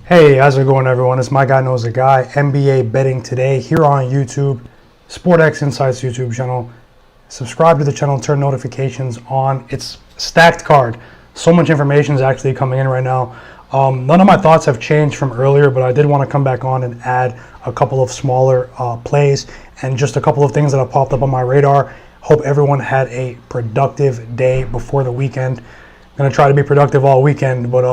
Hey, how's it going, everyone? It's My Guy Knows a Guy, NBA betting today here on YouTube, SportX Insights YouTube channel. Subscribe to the channel, turn notifications on. It's stacked card. So much information is actually coming in right now. None of my thoughts have changed from earlier, but I did want to come back on and add a couple of smaller plays and just a couple of things that have popped up on my radar. Hope everyone had a productive day before the weekend. I'm going to try to be productive all weekend, but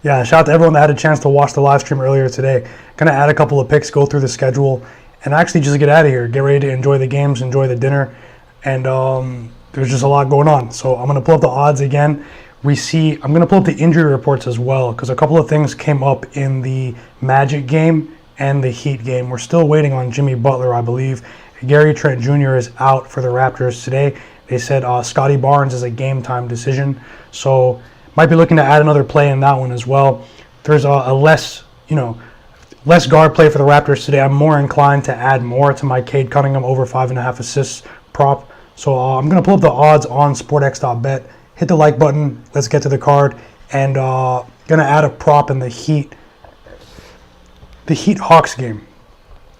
yeah, shout out to everyone that had a chance to watch the live stream earlier today. Gonna add a couple of picks, go through the schedule, and actually just get out of here. Get ready to enjoy the games, enjoy the dinner, and there's just a lot going on. So I'm gonna pull up the odds again. I'm gonna pull up the injury reports as well, because a couple of things came up in the Magic game and the Heat game. We're still waiting on Jimmy Butler, I believe. Gary Trent Jr. is out for the Raptors today. They said Scotty Barnes is a game time decision. So might be looking to add another play in that one as well. There's a less guard play for the Raptors today. I'm more inclined to add more to my Cade Cunningham over 5.5 assists prop. So I'm going to pull up the odds on sportx.bet. Hit the like button. Let's get to the card. And going to add a prop in the Heat Hawks game.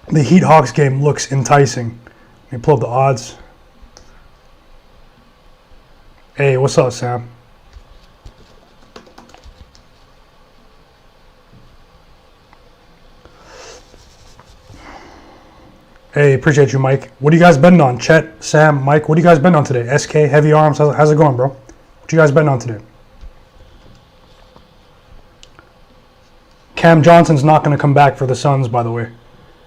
The Heat-Hawks game looks enticing. Let me pull up the odds. Hey, what's up, Sam? Hey, appreciate you, Mike. What are you guys betting on? Chet, Sam, Mike, what are you guys betting on today? SK, Heavy Arms, how's it going, bro? What you guys betting on today? Cam Johnson's not going to come back for the Suns, by the way.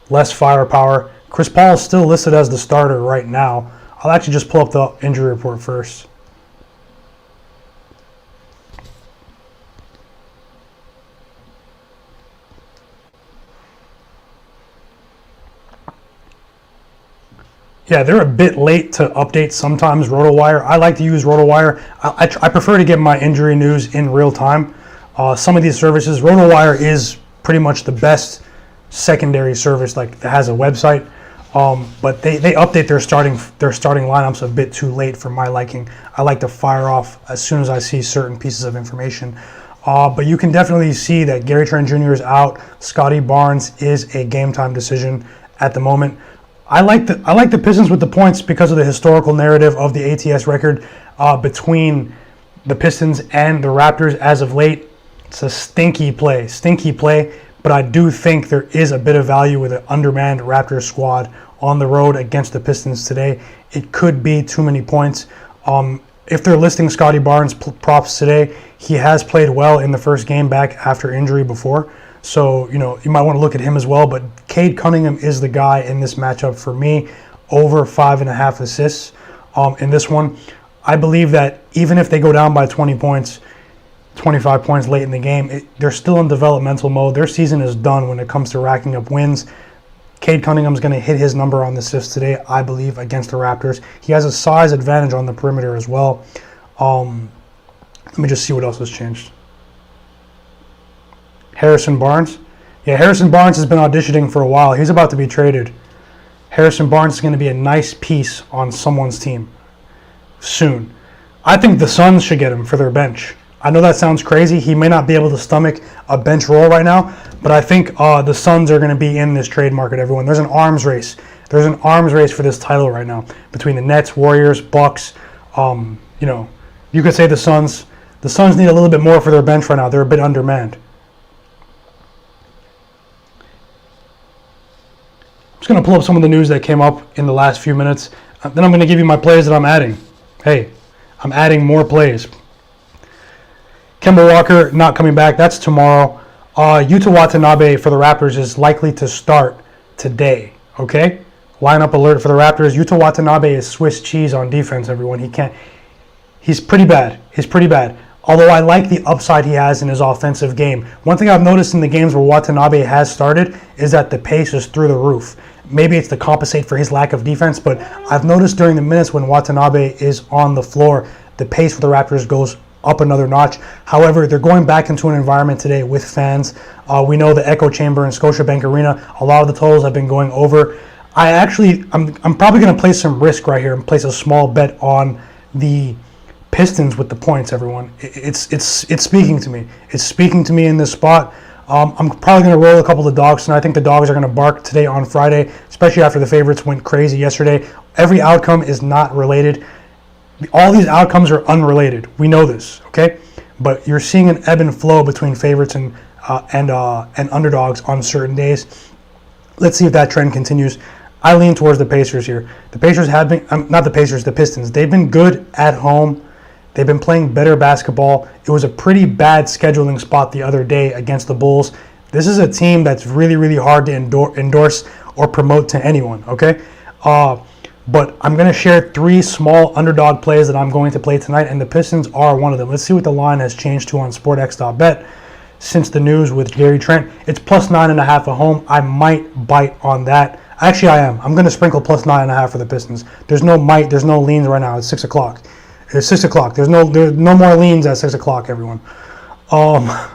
Less firepower. Chris Paul is still listed as the starter right now. I'll actually just pull up the injury report first. Yeah, they're a bit late to update sometimes RotoWire. I like to use RotoWire. I prefer to get my injury news in real time. Some of these services, RotoWire is pretty much the best secondary service that has a website. But they update their starting lineups a bit too late for my liking. I like to fire off as soon as I see certain pieces of information. But you can definitely see that Gary Trent Jr. is out. Scotty Barnes is a game time decision at the moment. I like the Pistons with the points because of the historical narrative of the ATS record between the Pistons and the Raptors as of late. It's a stinky play, but I do think there is a bit of value with an undermanned Raptors squad on the road against the Pistons today. It could be too many points. If they're listing Scotty Barnes props today, he has played well in the first game back after injury before. So, you might want to look at him as well. But Cade Cunningham is the guy in this matchup for me, over 5.5 assists in this one. I believe that even if they go down by 20 points, 25 points late in the game, they're still in developmental mode. Their season is done when it comes to racking up wins. Cade Cunningham's going to hit his number on the assists today, I believe, against the Raptors. He has a size advantage on the perimeter as well. Let me just see what else has changed. Harrison Barnes. Yeah, Harrison Barnes has been auditioning for a while. He's about to be traded. Harrison Barnes is going to be a nice piece on someone's team soon. I think the Suns should get him for their bench. I know that sounds crazy. He may not be able to stomach a bench role right now, but I think the Suns are going to be in this trade market, everyone. There's an arms race. There's an arms race for this title right now between the Nets, Warriors, Bucks. You could say the Suns. The Suns need a little bit more for their bench right now. They're a bit undermanned. I'm just going to pull up some of the news that came up in the last few minutes. Then I'm going to give you my plays that I'm adding. Hey, I'm adding more plays. Kemba Walker not coming back. That's tomorrow. Yuta Watanabe for the Raptors is likely to start today. Okay? Lineup alert for the Raptors. Yuta Watanabe is Swiss cheese on defense, everyone. He's pretty bad. Although I like the upside he has in his offensive game. One thing I've noticed in the games where Watanabe has started is that the pace is through the roof. Maybe it's to compensate for his lack of defense, but I've noticed during the minutes when Watanabe is on the floor, the pace for the Raptors goes up another notch. However, they're going back into an environment today with fans. We know the echo chamber in Scotiabank Arena. A lot of the totals have been going over. I'm probably going to place some risk right here and place a small bet on the Pistons with the points, everyone. It's speaking to me. It's speaking to me in this spot. I'm probably going to roll a couple of dogs, and I think the dogs are going to bark today on Friday, especially after the favorites went crazy yesterday. Every outcome is not related. All these outcomes are unrelated. We know this, okay? But you're seeing an ebb and flow between favorites and underdogs on certain days. Let's see if that trend continues. I lean towards the Pacers here. The Pacers have been, not the Pacers, the Pistons. They've been good at home. They've been playing better basketball. It was a pretty bad scheduling spot the other day against the Bulls. This is a team that's really, really hard to endorse or promote to anyone, okay? But I'm going to share 3 small underdog plays that I'm going to play tonight, and the Pistons are one of them. Let's see what the line has changed to on SportX.bet since the news with Gary Trent. It's plus 9.5 at home. I might bite on that. Actually, I am. I'm going to sprinkle plus 9.5 for the Pistons. There's no leans right now. It's 6 o'clock. It's 6 o'clock. There's no more leans at 6 o'clock, everyone. I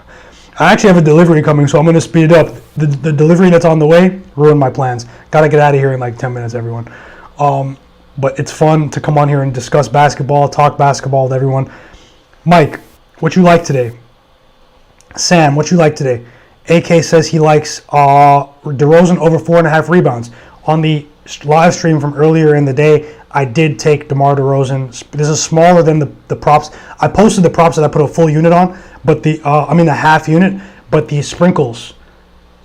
actually have a delivery coming, so I'm going to speed it up. The delivery that's on the way ruined my plans. Got to get out of here in like 10 minutes, everyone. But it's fun to come on here and discuss basketball, talk basketball with everyone. Mike, what you like today? Sam, what you like today? AK says he likes DeRozan over 4.5 rebounds. On the live stream from earlier in the day, I did take DeMar DeRozan. This is smaller than the props. I posted the props that I put a full unit on, but the half unit, but the sprinkles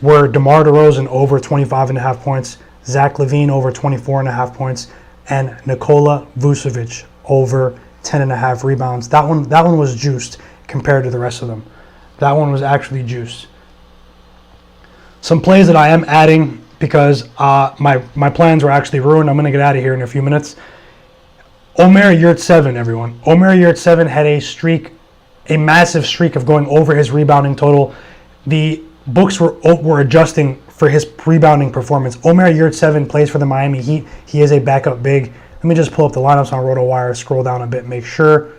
were DeMar DeRozan over 25.5 points, Zach LaVine over 24.5 points, and Nikola Vucevic over 10.5 rebounds. That one was juiced compared to the rest of them. That one was actually juiced. Some plays that I am adding because my plans were actually ruined. I'm going to get out of here in a few minutes. Omer Yurtseven, everyone. Omer Yurtseven had a massive streak of going over his rebounding total. The books were adjusting for his rebounding performance. Omer Yurtseven plays for the Miami Heat. He is a backup big. Let me just pull up the lineups on RotoWire, scroll down a bit, make sure.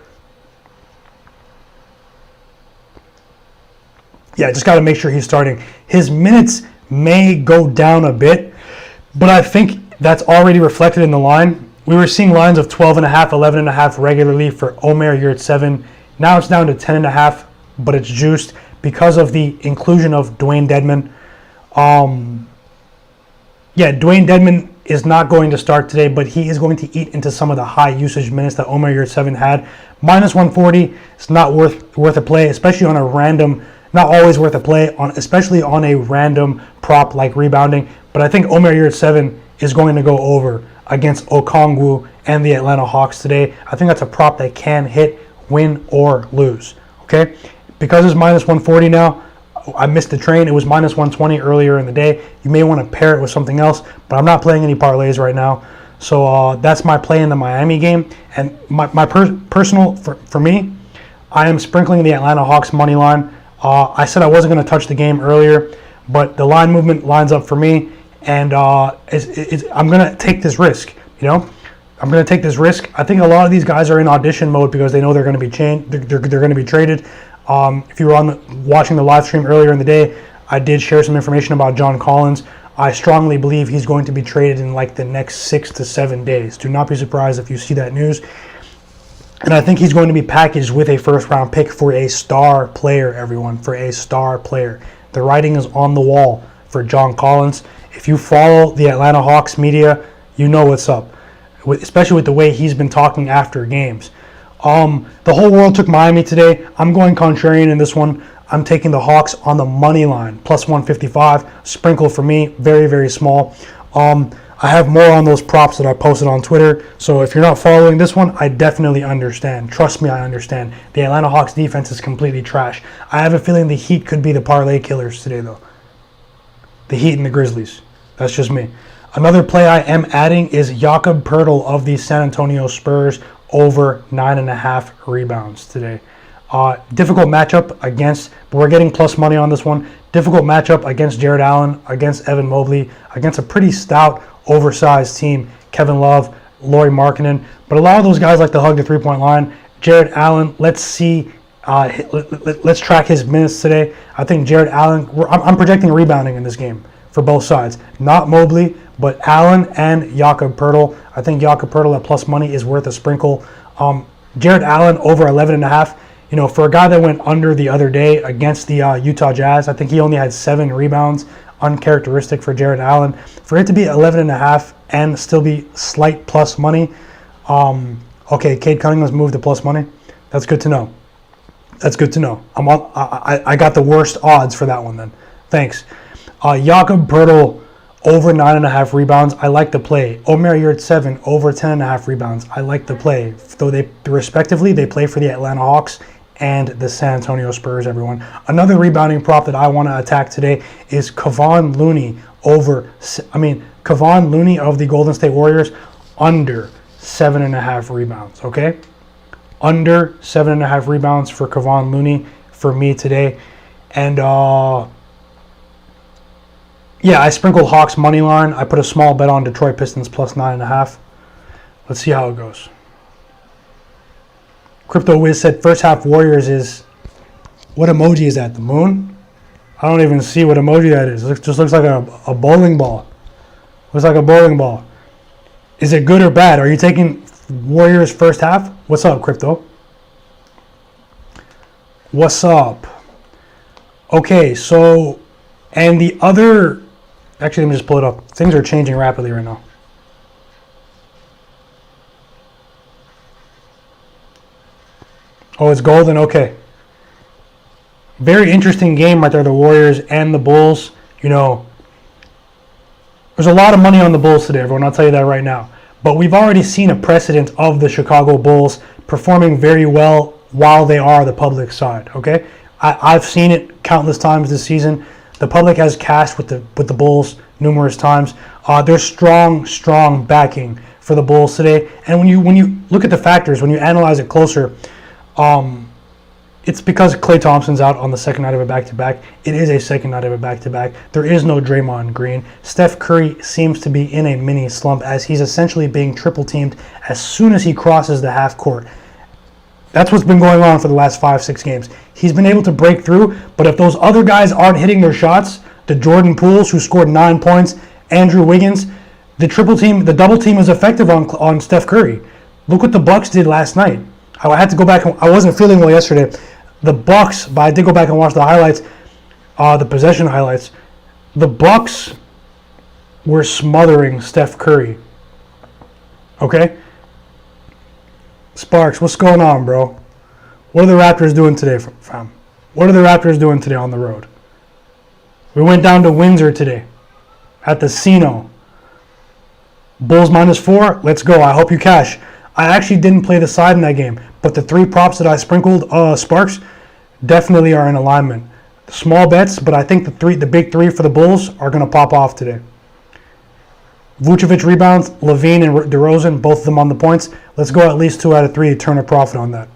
Yeah, just got to make sure he's starting. His minutes may go down a bit, but I think that's already reflected in the line. We were seeing lines of 12.5, 11.5 regularly for Omer Yurtseven. Now it's down to 10.5, but it's juiced because of the inclusion of Dwayne Dedmon. Dwayne Dedmon is not going to start today, but he is going to eat into some of the high usage minutes that Omer Yurtseven had. Minus 140 is not worth a play, especially on a random. Not always worth a play, especially on a random prop like rebounding. But I think Omer Yurtseven is going to go over against Okongwu and the Atlanta Hawks today. I think that's a prop that can hit, win, or lose. Okay? Because it's minus 140 now, I missed the train. It was minus 120 earlier in the day. You may want to pair it with something else, but I'm not playing any parlays right now. So that's my play in the Miami game. And my personal, for me, I am sprinkling the Atlanta Hawks money line. I said I wasn't going to touch the game earlier, but the line movement lines up for me, and I'm going to take this risk. I'm going to take this risk. I think a lot of these guys are in audition mode because they know they're going to be changed. They're going to be traded. If you were watching the live stream earlier in the day, I did share some information about John Collins. I strongly believe he's going to be traded in like the next 6 to 7 days. Do not be surprised if you see that news. And I think he's going to be packaged with a first-round pick for a star player, everyone, for a star player. The writing is on the wall for John Collins. If you follow the Atlanta Hawks media, you know what's up, especially with the way he's been talking after games. The whole world took Miami today. I'm going contrarian in this one. I'm taking the Hawks on the money line, plus 155. Sprinkle for me, very, very small. I have more on those props that I posted on Twitter. So if you're not following this one, I definitely understand. Trust me, I understand. The Atlanta Hawks defense is completely trash. I have a feeling the Heat could be the parlay killers today, though. The Heat and the Grizzlies. That's just me. Another play I am adding is Jakob Poeltl of the San Antonio Spurs over 9.5 rebounds today. Difficult matchup against, but we're getting plus money on this one. Difficult matchup against Jared Allen, against Evan Mobley, against a pretty stout, oversized team. Kevin Love, Lauri Markkanen. But a lot of those guys like to hug the three-point line. Jared Allen, let's see. Let's track his minutes today. I think Jared Allen, I'm projecting rebounding in this game for both sides. Not Mobley, but Allen and Jakob Poeltl. I think Jakob Poeltl at plus money is worth a sprinkle. Jared Allen over 11.5. For a guy that went under the other day against the Utah Jazz, I think he only had 7 rebounds. Uncharacteristic for Jared Allen. For it to be 11.5 and still be slight plus money. Okay, Cade Cunningham's moved to plus money. That's good to know. That's good to know. I got the worst odds for that one then. Thanks. Jakob Poeltl over 9.5 rebounds. I like the play. Omer Yurtseven over 10.5 rebounds. I like the play. Though they respectively they play for the Atlanta Hawks and the San Antonio Spurs, everyone. Another rebounding prop that I want to attack today is Kevon Looney Kevon Looney of the Golden State Warriors under 7.5 rebounds, okay? Under 7.5 rebounds for Kevon Looney for me today. And I sprinkled Hawks money line. I put a small bet on Detroit Pistons plus 9.5. Let's see how it goes. Crypto Wiz said first half Warriors is, what emoji is that? The moon? I don't even see what emoji that is. It just looks like a bowling ball. Looks like a bowling ball. Is it good or bad? Are you taking Warriors first half? What's up, Crypto? What's up? Okay, so And the other, actually, let me just pull it up. Things are changing rapidly right now. Oh, it's golden? Okay. Very interesting game right there, the Warriors and the Bulls. You know, there's a lot of money on the Bulls today, everyone. I'll tell you that right now. But we've already seen a precedent of the Chicago Bulls performing very well while they are the public side, okay? I've seen it countless times this season. The public has cashed with the Bulls numerous times. There's strong backing for the Bulls today. And when you look at the factors, when you analyze it closer, it's because Klay Thompson's out on the second night of a back-to-back. It is a second night of a back-to-back. There is no Draymond Green. Steph Curry seems to be in a mini slump as he's essentially being triple-teamed as soon as he crosses the half court. That's what's been going on for the last 5-6 games. He's been able to break through, but if those other guys aren't hitting their shots, the Jordan Pooles, who scored 9 points, Andrew Wiggins, the double team is effective on Steph Curry. Look what the Bucks did last night. I had to go back. I wasn't feeling well yesterday. The Bucks, but I did go back and watch the highlights, the possession highlights. The Bucks were smothering Steph Curry. Okay? Sparks, what's going on, bro? What are the Raptors doing today, fam? What are the Raptors doing today on the road? We went down to Windsor today at the Cino. Bulls -4. Let's go. I hope you cash. I actually didn't play the side in that game, but the 3 props that I sprinkled, Sparks, definitely are in alignment. Small bets, but I think the big 3 for the Bulls are going to pop off today. Vucevic rebounds, Levine and DeRozan, both of them on the points. Let's go at least 2 out of 3 to turn a profit on that.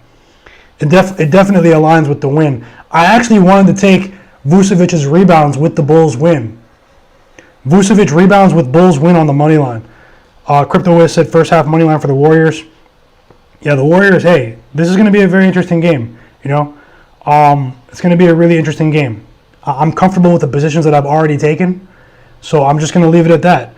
It definitely aligns with the win. I actually wanted to take Vucevic's rebounds with the Bulls win. Vucevic rebounds with Bulls win on the money line. CryptoWiz said first half money line for the Warriors. Yeah, the Warriors, hey, this is going to be a very interesting game, you know. It's going to be a really interesting game. I'm comfortable with the positions that I've already taken, so I'm just going to leave it at that.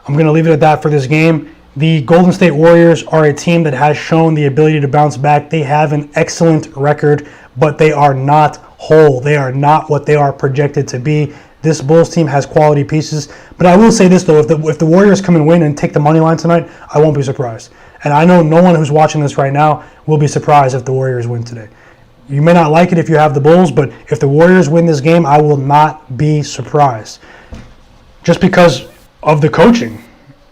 I'm going to leave it at that for this game. The Golden State Warriors are a team that has shown the ability to bounce back. They have an excellent record, but they are not whole. They are not what they are projected to be. This Bulls team has quality pieces. But I will say this, though. If the Warriors come and win and take the money line tonight, I won't be surprised. And I know no one who's watching this right now will be surprised if the Warriors win today. You may not like it if you have the Bulls, but if the Warriors win this game, I will not be surprised. Just because of the coaching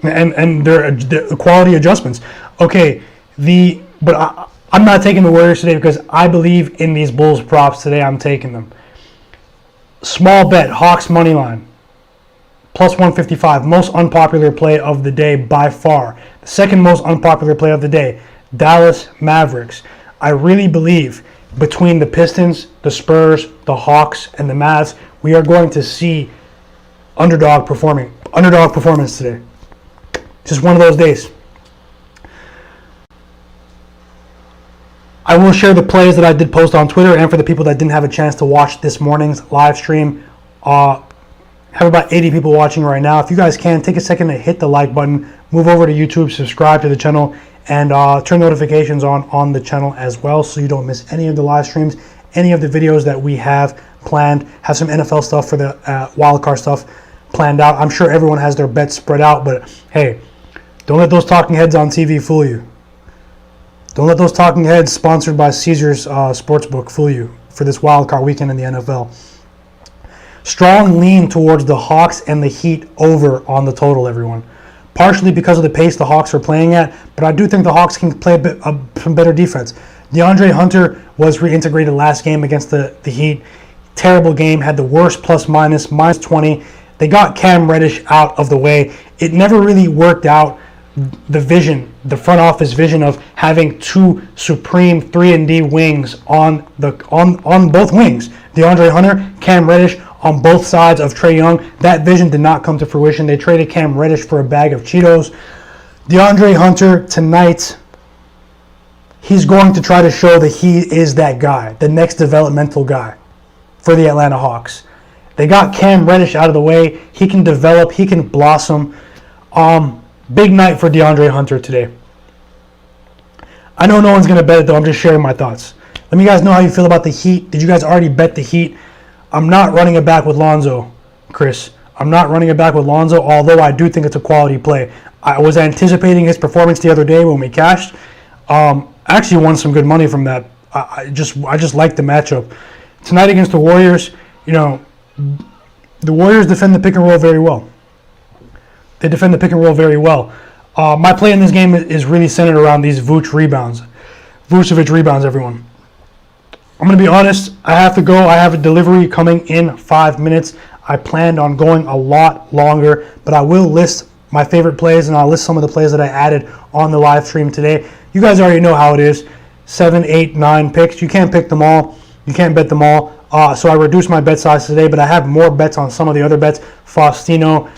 and their quality adjustments. Okay, I'm not taking the Warriors today because I believe in these Bulls props today. I'm taking them. Small bet, Hawks money line, plus 155. Most unpopular play of the day by far. The second most unpopular play of the day, Dallas Mavericks. I really believe between the Pistons, the Spurs, the Hawks, and the Mavs, we are going to see underdog performance today. Just one of those days. I will share the plays that I did post on Twitter, and for the people that didn't have a chance to watch this morning's live stream, have about 80 people watching right now. If you guys can, take a second to hit the like button, move over to YouTube, subscribe to the channel, and turn notifications on the channel as well so you don't miss any of the live streams, any of the videos that we have planned. Have some NFL stuff for the wildcard stuff planned out. I'm sure everyone has their bets spread out, but hey, don't let those talking heads on TV fool you. Don't let those talking heads sponsored by Caesars Sportsbook fool you for this wildcard weekend in the NFL. Strong lean towards the Hawks and the Heat over on the total, everyone. Partially because of the pace the Hawks are playing at, but I do think the Hawks can play some better defense. DeAndre Hunter was reintegrated last game against the Heat. Terrible game, had the worst plus-minus, -20. They got Cam Reddish out of the way. It never really worked out. The vision, the front office vision of having 2 supreme 3-and-D wings on both wings, DeAndre Hunter, Cam Reddish on both sides of Trae Young. That vision did not come to fruition. They traded Cam Reddish for a bag of Cheetos. DeAndre Hunter tonight, he's going to try to show that he is that guy, the next developmental guy for the Atlanta Hawks. They got Cam Reddish out of the way. He can develop. He can blossom. Big night for DeAndre Hunter today. I know no one's going to bet it, though. I'm just sharing my thoughts. Let me guys know how you feel about the Heat. Did you guys already bet the Heat? I'm not running it back with Lonzo. Chris. I'm not running it back with Lonzo, although I do think it's a quality play. I was anticipating his performance the other day when we cashed. Actually won some good money from that. I just like the matchup. Tonight against the Warriors, the Warriors defend the pick and roll very well. They defend the pick and roll very well. My play in this game is really centered around these Vucevic rebounds, everyone. I'm going to be honest. I have to go. I have a delivery coming in 5 minutes. I planned on going a lot longer, but I will list my favorite plays, and I'll list some of the plays that I added on the live stream today. You guys already know how it is. 7, 8, 9 picks. You can't pick them all. You can't bet them all. So I reduced my bet size today, but I have more bets on some of the other bets. Faustino,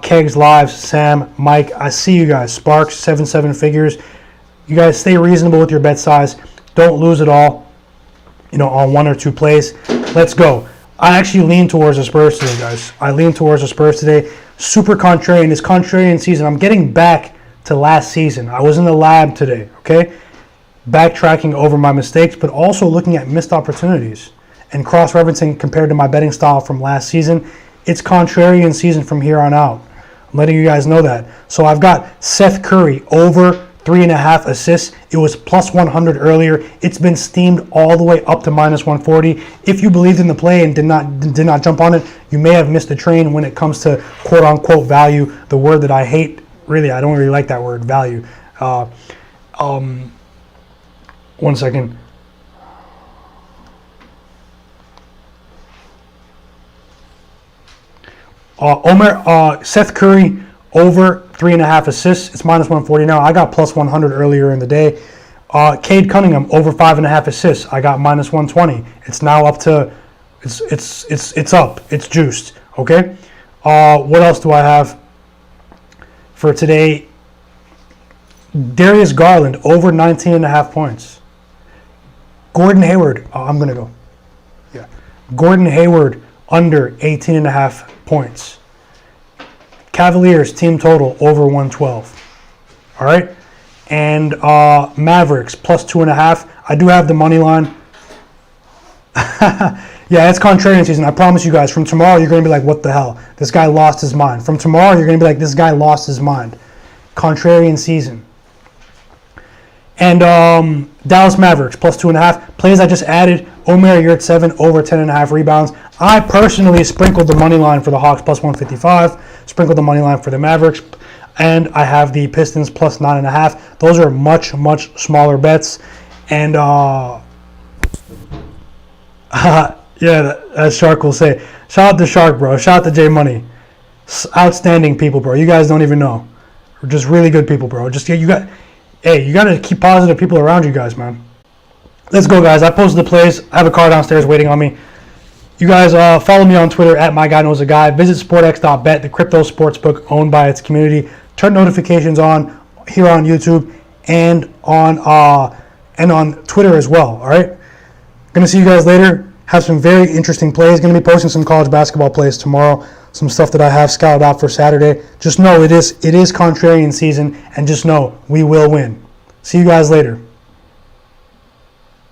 Kegs Lives, Sam, Mike. I see you guys. Sparks, 7 figures. You guys stay reasonable with your bet size. Don't lose it all, on 1 or 2 plays. Let's go. I actually lean towards the Spurs today, guys. I lean towards the Spurs today. Super contrarian. It's contrarian season. I'm getting back to last season. I was in the lab today, okay? Backtracking over my mistakes, but also looking at missed opportunities and cross-referencing compared to my betting style from last season. It's contrarian season from here on out. I'm letting you guys know that. So I've got Seth Curry over 3.5 assists. It was plus 100 earlier. It's been steamed all the way up to minus 140. If you believed in the play and did not jump on it, you may have missed the train when it comes to quote-unquote value, the word that I hate. Really, I don't really like that word, value. 1 second. Seth Curry over 3.5 assists. It's minus 140 now. I got plus 100 earlier in the day. Cade Cunningham over 5.5 assists. I got minus 120. It's now up to. It's up. It's juiced. Okay. What else do I have for today? Darius Garland over 19.5 points. Gordon Hayward. I'm gonna go. Yeah. Gordon Hayward under 18.5 points. Cavaliers team total over 112. All right. And Mavericks plus 2.5. I do have the money line. Yeah, it's contrarian season. I promise you guys. From tomorrow, you're going to be like, what the hell? This guy lost his mind. From tomorrow, you're going to be like, this guy lost his mind. Contrarian season. And Dallas Mavericks plus 2.5. Plays I just added. Omer Yurtseven over 10.5 rebounds. I personally sprinkled the money line for the Hawks plus 155. Sprinkled the money line for the Mavericks. And I have the Pistons plus 9.5. Those are much, much smaller bets. And yeah, as Shark will say. Shout out to Shark, bro. Shout out to J Money. Outstanding people, bro. You guys don't even know. We're just really good people, bro. You got to keep positive people around you guys, man. Let's go, guys. I posted the plays. I have a car downstairs waiting on me. You guys follow me on Twitter at MyGuyKnowsAGuy. Visit sportx.bet, the crypto sportsbook owned by its community. Turn notifications on here on YouTube and on Twitter as well. All right. Gonna see you guys later. Have some very interesting plays. Gonna be posting some college basketball plays tomorrow. Some stuff that I have scouted out for Saturday. Just know it is contrarian season, and just know we will win. See you guys later.